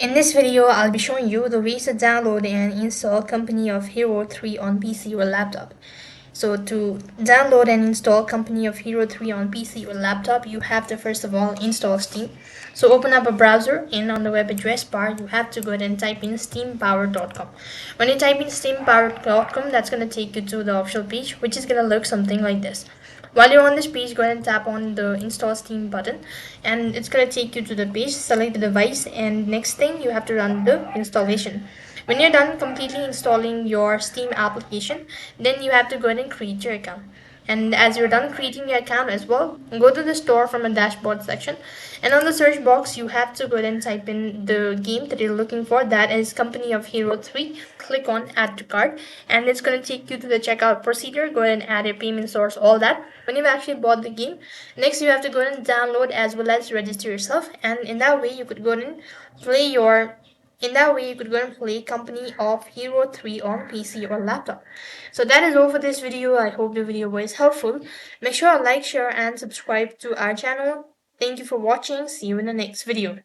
In this video, I'll be showing you the ways to download and install Company of Hero 3 on PC or laptop. So to download and install Company of Hero 3 on PC or laptop, you have to first of all install Steam. So open up a browser and on the web address bar, you have to go ahead and type in steampower.com. When you type in steampower.com, that's going to take you to the official page, which is going to look something like this. While you're on this page, go ahead and tap on the install Steam button and it's going to take you to the page. Select the device and next thing you have to run the installation. When you're done completely installing your Steam application, then you have to go ahead and create your account. And as you're done creating your account as well, go to the store from a dashboard section. And on the search box, you have to go ahead and type in the game that you're looking for. That is Company of Hero 3. Click on Add to Cart. And it's going to take you to the checkout procedure. Go ahead and add your payment source, all that. When you've actually bought the game, next you have to go ahead and download as well as register yourself. And in that way, you could go ahead and play your in that way, you could go and play Company of Hero 3 on PC or laptop. So that is all for this video. I hope the video was helpful. Make sure to like, share and subscribe to our channel. Thank you for watching. See you in the next video.